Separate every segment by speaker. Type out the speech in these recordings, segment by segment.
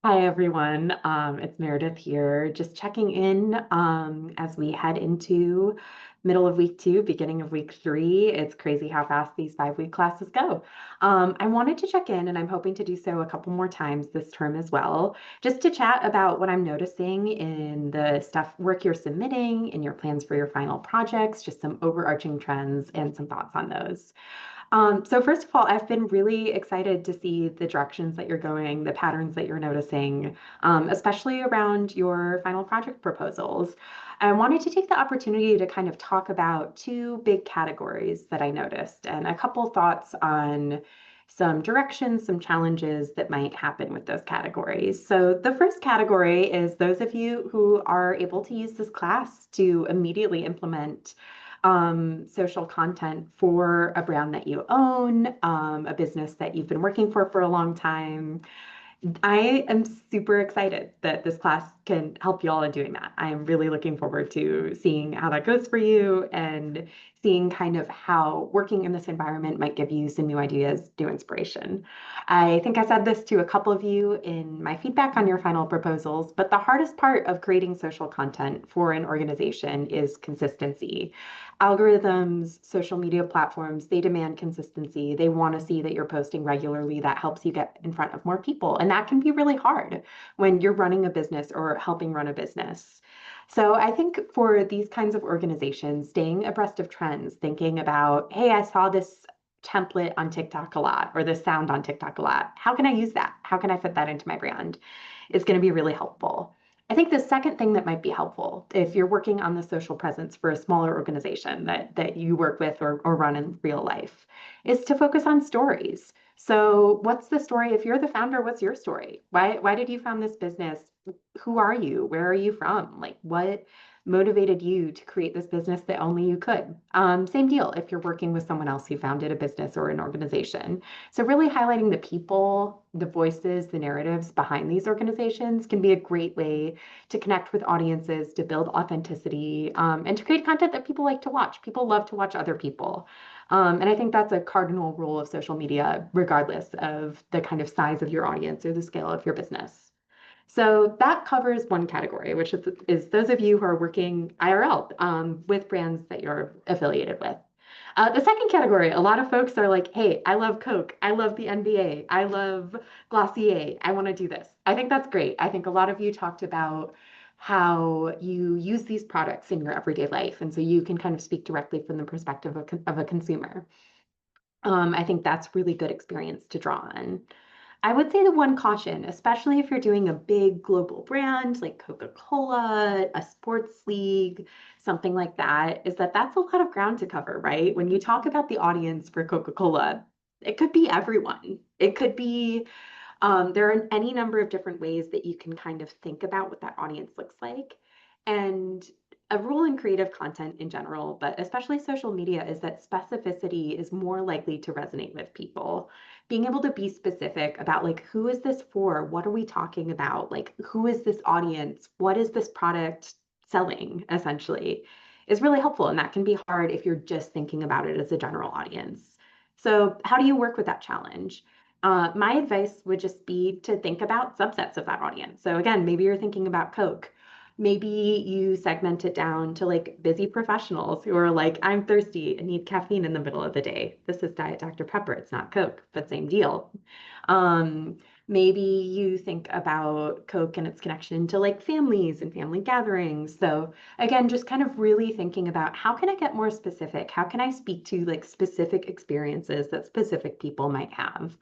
Speaker 1: Hi, everyone. It's Meredith here, just checking in as we head into middle of week two, beginning of week three. It's crazy how fast these 5-week classes go. I wanted to check in, and I'm hoping to do so a couple more times this term as well, just to chat about what I'm noticing in the stuff work you're submitting, in your plans for your final projects, just some overarching trends and some thoughts on those. So first of all, I've been really excited to see the directions that you're going, the patterns that you're noticing, especially around your final project proposals. I wanted to take the opportunity to kind of talk about two big categories that I noticed and a couple thoughts on some directions, some challenges that might happen with those categories. So the first category is those of you who are able to use this class to immediately implement social content for a brand that you own, a business that you've been working for a long time. I am super excited that this class can help you all in doing that. I am really looking forward to seeing how that goes for you and seeing kind of how working in this environment might give you some new ideas, new inspiration. I think I said this to a couple of you in my feedback on your final proposals, but the hardest part of creating social content for an organization is consistency. Algorithms, social media platforms, they demand consistency. They want to see that you're posting regularly. That helps you get in front of more people. And that can be really hard when you're running a business or helping run a business. So I think for these kinds of organizations, staying abreast of trends, thinking about, hey, I saw this template on TikTok a lot or this sound on TikTok a lot. How can I use that? How can I fit that into my brand? Is going to be really helpful. I think the second thing that might be helpful if you're working on the social presence for a smaller organization that you work with or run in real life is to focus on stories. So what's the story? If you're the founder, what's your story? Why did you found this business? Who are you? Where are you from? Like what motivated you to create this business that only you could? Same deal if you're working with someone else who founded a business or an organization. So really highlighting the people, the voices, the narratives behind these organizations can be a great way to connect with audiences, to build authenticity, and to create content that people like to watch. People love to watch other people. And I think that's a cardinal rule of social media, regardless of the kind of size of your audience or the scale of your business. So that covers one category, which is those of you who are working IRL with brands that you're affiliated with. The second category, a lot of folks are like, hey, I love Coke. I love the NBA. I love Glossier. I want to do this. I think that's great. I think a lot of you talked about how you use these products in your everyday life. And so you can kind of speak directly from the perspective of a consumer. I think that's really good experience to draw on. I would say the one caution, especially if you're doing a big global brand like Coca-Cola, a sports league, something like that, is that that's a lot of ground to cover, right? When you talk about the audience for Coca-Cola, it could be everyone. It could be, there are any number of different ways that you can kind of think about what that audience looks like. And a rule in creative content in general, but especially social media, is that specificity is more likely to resonate with people. Being able to be specific about like, who is this for? What are we talking about? Like, who is this audience? What is this product selling, essentially, is really helpful. And that can be hard if you're just thinking about it as a general audience. So, how do you work with that challenge? My advice would just be to think about subsets of that audience. So, again, maybe you're thinking about Coke. Maybe you segment it down to like busy professionals who are like, I'm thirsty and need caffeine in the middle of the day. This is Diet Dr. Pepper. It's not Coke, but same deal. Um, Maybe you think about Coke and its connection to like families and family gatherings. So again, just kind of really thinking about how can I get more specific? How can I speak to like specific experiences that specific people might have?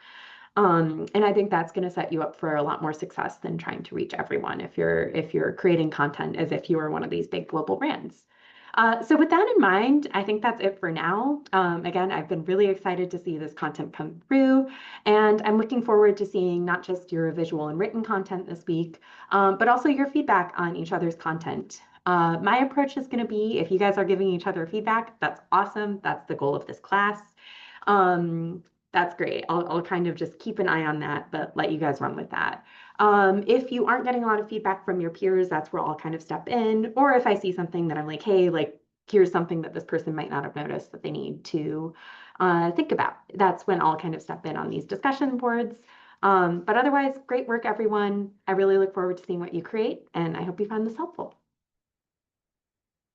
Speaker 1: And I think that's going to set you up for a lot more success than trying to reach everyone if you're creating content as if you are one of these big global brands. So with that in mind, I think that's it for now. Again, I've been really excited to see this content come through, and I'm looking forward to seeing not just your visual and written content this week, but also your feedback on each other's content. My approach is going to be if you guys are giving each other feedback, that's awesome. That's the goal of this class. Um, that's great. I'll kind of just keep an eye on that, but let you guys run with that. If you aren't getting a lot of feedback from your peers, that's where I'll kind of step in. Or if I see something that I'm like, hey, like, here's something that this person might not have noticed that they need to think about. That's when I'll kind of step in on these discussion boards. But otherwise, great work, everyone. I really look forward to seeing what you create, and I hope you found this helpful.